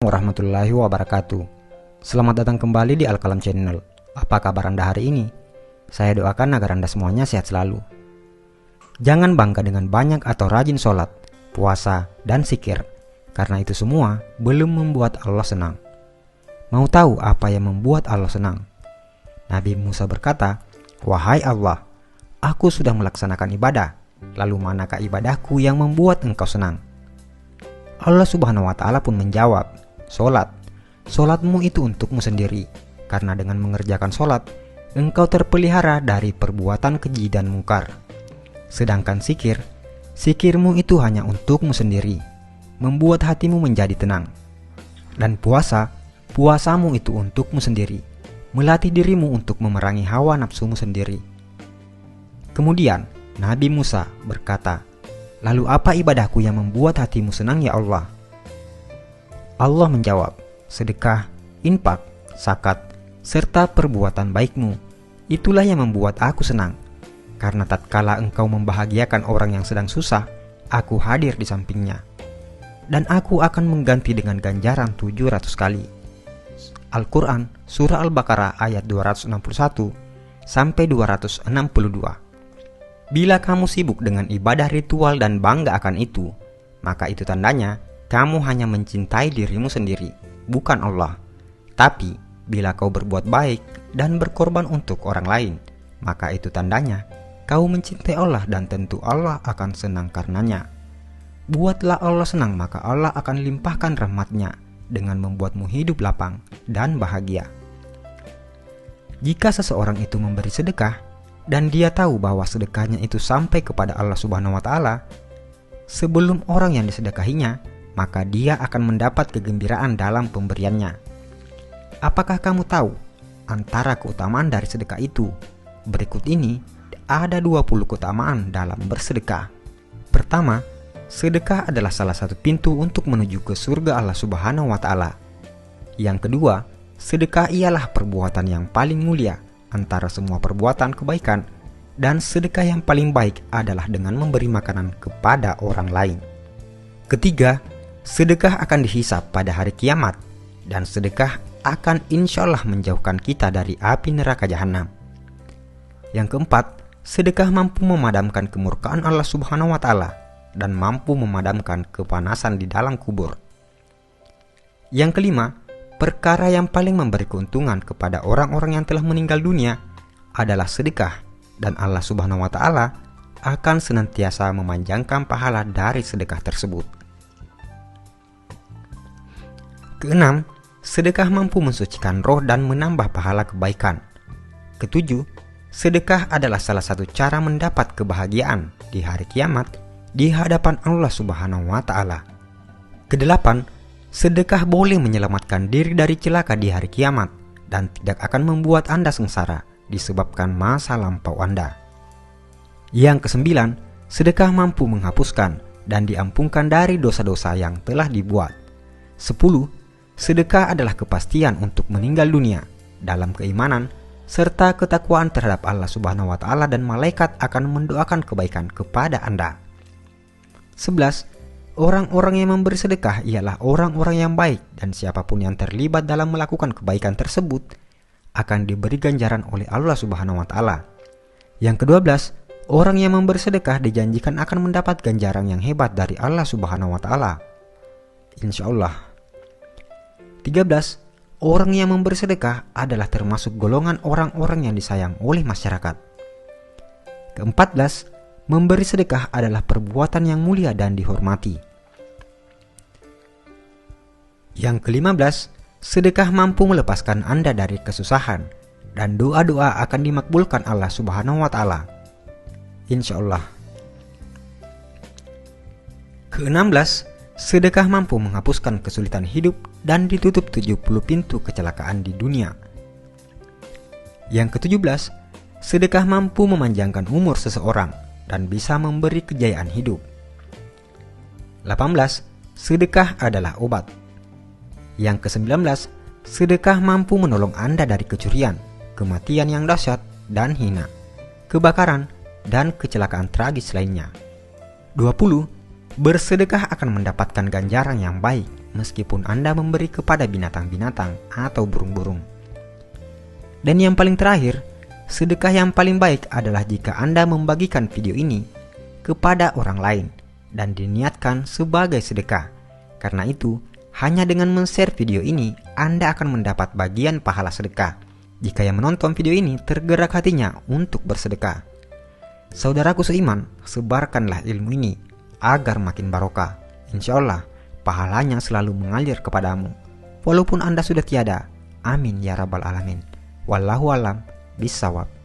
warahmatullahi wabarakatuh. Selamat datang kembali di Al-Kalam Channel. Apa kabar Anda hari ini? Saya doakan agar Anda semuanya sehat selalu. Jangan bangga dengan banyak atau rajin sholat, puasa, dan zikir, karena itu semua belum membuat Allah senang. Mau tahu apa yang membuat Allah senang? Nabi Musa berkata, "Wahai Allah, aku sudah melaksanakan ibadah, lalu manakah ibadahku yang membuat engkau senang?" Allah Subhanahu wa Ta'ala pun menjawab, "Sholat. Sholatmu itu untukmu sendiri, karena dengan mengerjakan sholat, engkau terpelihara dari perbuatan keji dan mungkar. Sedangkan zikir, zikirmu itu hanya untukmu sendiri, membuat hatimu menjadi tenang. Dan puasa, puasamu itu untukmu sendiri, melatih dirimu untuk memerangi hawa nafsumu sendiri." Kemudian Nabi Musa berkata, "Lalu apa ibadahku yang membuat hatimu senang ya Allah?" Allah menjawab, "Sedekah, infak, zakat, serta perbuatan baikmu. Itulah yang membuat aku senang. Karena tatkala engkau membahagiakan orang yang sedang susah, aku hadir di sampingnya. Dan aku akan mengganti dengan ganjaran 700 kali." Al-Quran, Surah Al-Baqarah ayat 261 sampai 262. Bila kamu sibuk dengan ibadah ritual dan bangga akan itu, maka itu tandanya kamu hanya mencintai dirimu sendiri, bukan Allah. Tapi bila kau berbuat baik dan berkorban untuk orang lain, maka itu tandanya kau mencintai Allah dan tentu Allah akan senang karenanya. Buatlah Allah senang, maka Allah akan limpahkan rahmat-Nya dengan membuatmu hidup lapang dan bahagia. Jika seseorang itu memberi sedekah, dan dia tahu bahwa sedekahnya itu sampai kepada Allah Subhanahu wa Ta'ala, sebelum orang yang disedekahinya, maka dia akan mendapat kegembiraan dalam pemberiannya. Apakah kamu tahu antara keutamaan dari sedekah itu? Berikut ini ada 20 keutamaan dalam bersedekah. Pertama, sedekah adalah salah satu pintu untuk menuju ke surga Allah Subhanahu wa Ta'ala. Yang kedua, sedekah ialah perbuatan yang paling mulia antara semua perbuatan kebaikan, dan sedekah yang paling baik adalah dengan memberi makanan kepada orang lain. Ketiga, sedekah akan dihisap pada hari kiamat, dan sedekah akan insya Allah menjauhkan kita dari api neraka jahanam. Yang keempat, sedekah mampu memadamkan kemurkaan Allah Subhanahu wa Ta'ala dan mampu memadamkan kepanasan di dalam kubur. Yang kelima, perkara yang paling memberi keuntungan kepada orang-orang yang telah meninggal dunia adalah sedekah, dan Allah Subhanahu wa Ta'ala akan senantiasa memanjangkan pahala dari sedekah tersebut. Keenam, sedekah mampu mensucikan roh dan menambah pahala kebaikan. Ketujuh, sedekah adalah salah satu cara mendapat kebahagiaan di hari kiamat di hadapan Allah Subhanahu wa Ta'ala. Kedelapan, sedekah boleh menyelamatkan diri dari celaka di hari kiamat dan tidak akan membuat Anda sengsara disebabkan masa lampau Anda. Yang kesembilan, sedekah mampu menghapuskan dan diampunkan dari dosa-dosa yang telah dibuat. 10. Sedekah adalah kepastian untuk meninggal dunia dalam keimanan serta ketakwaan terhadap Allah Subhanahu wa Ta'ala, dan malaikat akan mendoakan kebaikan kepada Anda. 11. Orang-orang yang memberi sedekah ialah orang-orang yang baik, dan siapapun yang terlibat dalam melakukan kebaikan tersebut akan diberi ganjaran oleh Allah Subhanahu wa Ta'ala. Yang ke-12, orang yang memberi sedekah dijanjikan akan mendapat ganjaran yang hebat dari Allah Subhanahu wa Ta'ala, insya Allah. 13, orang yang memberi sedekah adalah termasuk golongan orang-orang yang disayang oleh masyarakat. Ke-14, memberi sedekah adalah perbuatan yang mulia dan dihormati. Yang ke-15, sedekah mampu melepaskan Anda dari kesusahan, dan doa-doa akan dimakbulkan Allah Subhanahu wa Ta'ala, insya Allah. Ke-16, sedekah mampu menghapuskan kesulitan hidup dan ditutup 70 pintu kecelakaan di dunia. Yang ke-17, sedekah mampu memanjangkan umur seseorang dan bisa memberi kejayaan hidup. 18, sedekah adalah obat. Yang ke-19, sedekah mampu menolong Anda dari kecurian, kematian yang dahsyat dan hina, kebakaran, dan kecelakaan tragis lainnya. 20, bersedekah akan mendapatkan ganjaran yang baik meskipun Anda memberi kepada binatang-binatang atau burung-burung. Dan yang paling terakhir, sedekah yang paling baik adalah jika Anda membagikan video ini kepada orang lain dan diniatkan sebagai sedekah. Karena itu, hanya dengan men-share video ini, Anda akan mendapat bagian pahala sedekah jika yang menonton video ini tergerak hatinya untuk bersedekah. Saudaraku seiman, sebarkanlah ilmu ini agar makin barokah. Insya Allah, pahalanya selalu mengalir kepadamu, walaupun Anda sudah tiada. Amin ya rabbal alamin. Wallahu alam bisawab.